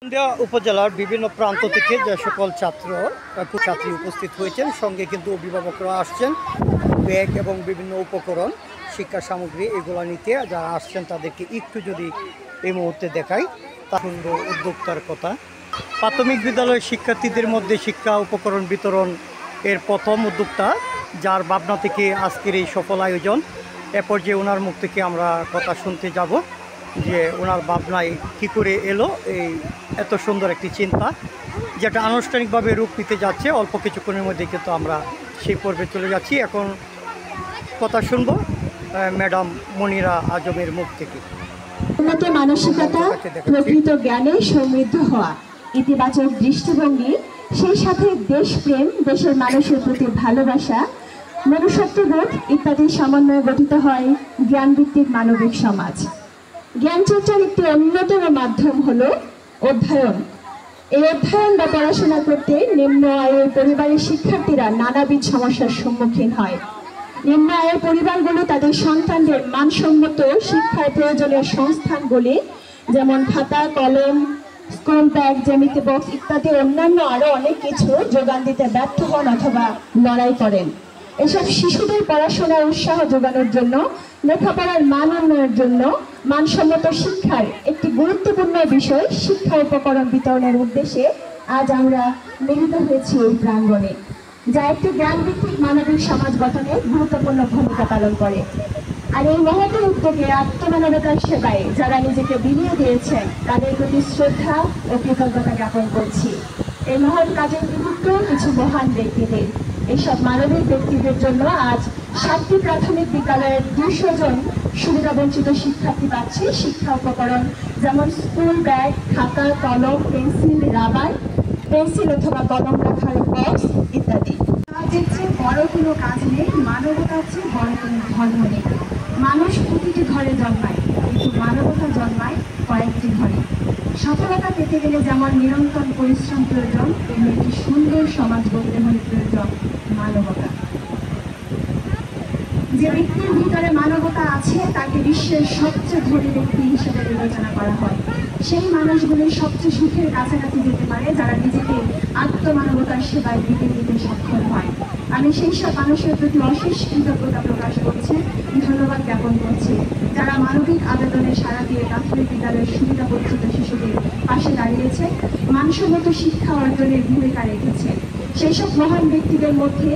সন্ধ্যা উপজেলার বিভিন্ন প্রান্ত থেকে যে সকল ছাত্রী উপস্থিত হয়েছেন, সঙ্গে কিন্তু অভিভাবকরা আসছেন ব্যাগ এবং বিভিন্ন উপকরণ শিক্ষা সামগ্রী এগুলো নিতে। যারা আসছেন তাদেরকে একটু যদি এই মুহূর্তে দেখাই, তা সুন্দর উদ্যোক্তার কথা। প্রাথমিক বিদ্যালয়ের শিক্ষার্থীদের মধ্যে শিক্ষা উপকরণ বিতরণ এর প্রথম উদ্যোক্তা, যার ভাবনা থেকে আজকের এই সফল আয়োজন। এ পর্যায়ে ওনার মুখ থেকে আমরা কথা শুনতে যাব যে ওনার ভাবনায় কী করে এলো এই এত সুন্দর একটি চিন্তা, যেটা আনুষ্ঠানিকভাবে রূপ নিতে যাচ্ছে। অল্প কিছুক্ষণের মধ্যে কিন্তু আমরা সেই পর্বে চলে যাচ্ছি। এখন কথা শুনবো ম্যাডাম মনিরা আজমের মুখ থেকে। উন্নত মানসিকতা, প্রকৃত জ্ঞানে সমৃদ্ধ হওয়া, ইতিবাচক দৃষ্টিভঙ্গি, সেই সাথে দেশপ্রেম, দেশের মানুষের প্রতি ভালোবাসা, মনুষ্যত্ববোধ ইত্যাদি সমন্বয়ে গঠিত হয় জ্ঞানভিত্তিক মানবিক সমাজ। জ্ঞান চর্চার একটি অন্যতম মাধ্যম হলো অধ্যয়ন। এই অধ্যয়ন বা পড়াশোনা করতে নিম্ন আয়ের পরিবারের শিক্ষার্থীরা নানাবিধ সমস্যার সম্মুখীন হয়। নিম্ন আয়ের পরিবারগুলো তাদের সন্তানদের মানসম্মত শিক্ষার প্রয়োজনীয় সংস্থানগুলি যেমন খাতা, কলম, স্কুল ব্যাগ, জ্যামিতি বক্স ইত্যাদি অন্যান্য আরো অনেক কিছু যোগান দিতে ব্যর্থ হন অথবা লড়াই করেন। এসব শিশুদের পড়াশোনার উৎসাহ যোগানোর জন্য, লেখাপড়ার মান উন্নয়নের জন্য মানসম্মত শিক্ষার একটি গুরুত্বপূর্ণ বিষয় শিক্ষা উপকরণ বিতরণের উদ্দেশ্যে আজ আমরা মিলিত হয়েছি এই প্রাঙ্গণে, যা একটি জ্ঞানভিত্তিক মানবিক সমাজ গঠনে গুরুত্বপূর্ণ ভূমিকা পালন করে। আর এই মহৎ উদ্যোগে আত্মমানবতার সেবায় যারা নিজেকে বিলিয়ে দিয়েছেন তাদের প্রতি শ্রদ্ধা ও কৃতজ্ঞতা জ্ঞাপন করছি। এই মহৎ কাজের গুরুত্ব কিছু মহান ব্যক্তিদের। এইসব মানবিক ব্যক্তিদের জন্য আজ 7টি প্রাথমিক বিদ্যালয়ের 200 জন সুবিধাবঞ্চিত শিক্ষার্থী পাচ্ছে শিক্ষা উপকরণ, যেমন স্কুল ব্যাগ, খাতা, কলম, পেন্সিল, রাবার, পেন্সিল অথবা কলম রাখার বক্স ইত্যাদি। কাজের চেয়ে বড় কোনো কাজ নেই, মানবতার চেয়ে বড় কোনো ধর্ম নেই। মানুষ প্রতিটি ঘরে জন্মায়, কিন্তু মানবতা জন্মায় কয়েকটি ঘরে। সফলতা পেতে গেলে যেমন নিরন্তর পরিশ্রম প্রয়োজন, তেমনি একটি সুন্দর সমাজ গড়তে হলে প্রয়োজন মানবতা। যে ব্যক্তির ভিতরে মানবতা আছে তাকে বিশ্বের সবচেয়ে ধনী ব্যক্তি হিসেবে বিবেচনা করা হয়। সেই মানুষগুলি সবচেয়ে সুখের কাছাকাছি যেতে পারে যারা নিজেকে আত্মমানবতার সেবায় দিতে দিতে সক্ষম হয়। আমি সেই সব মানুষের প্রতি অশেষ কৃতজ্ঞতা প্রকাশ করছি, ধন্যবাদ জ্ঞাপন করছি, যারা মানবিক আবেদনে সাড়া দিয়ে প্রাথমিক বিদ্যালয়ের সুবিধাবঞ্চিত শিশুদের পাশে দাঁড়িয়েছে, মানসম্মত শিক্ষা অর্জনের ভূমিকা রেখেছে। সেই সব মহান ব্যক্তিদের মধ্যে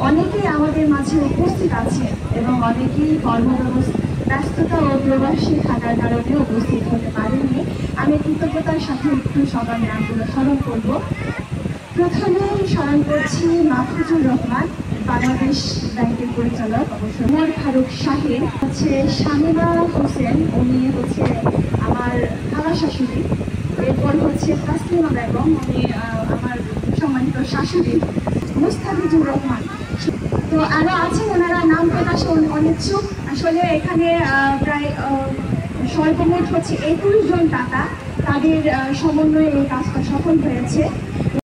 অনেকেই আমাদের মাঝে উপস্থিত আছে এবং অনেকেই ব্যস্ততা ও প্রবাসী থাকার কারণে উপস্থিত হতে পারেনি। আমি কৃতজ্ঞতার সাথে একটু সবার নামগুলো স্মরণ করব। প্রথমে স্মরণ করছি মাহফুজুর রহমান, বাংলাদেশ ব্যাংকের পরিচালক, অবশ্য ওমর ফারুক শাহিন, হচ্ছে শামিমা হোসেন, উনি হচ্ছে আমার খালা শাশুড়ি। এরপর হচ্ছে তাসলিমা বেগম, উনি আমার সম্মানিত শাশুড়ি। মুস্তাফিজুর রহমান, তো আরো আছেন, ওনারা নাম প্রকাশে অনিচ্ছুক। আসলে এখানে প্রায় সর্বমোট হচ্ছে 21 জন টাকা, তাদের সমন্বয়ে এই কাজটা সফল হয়েছে।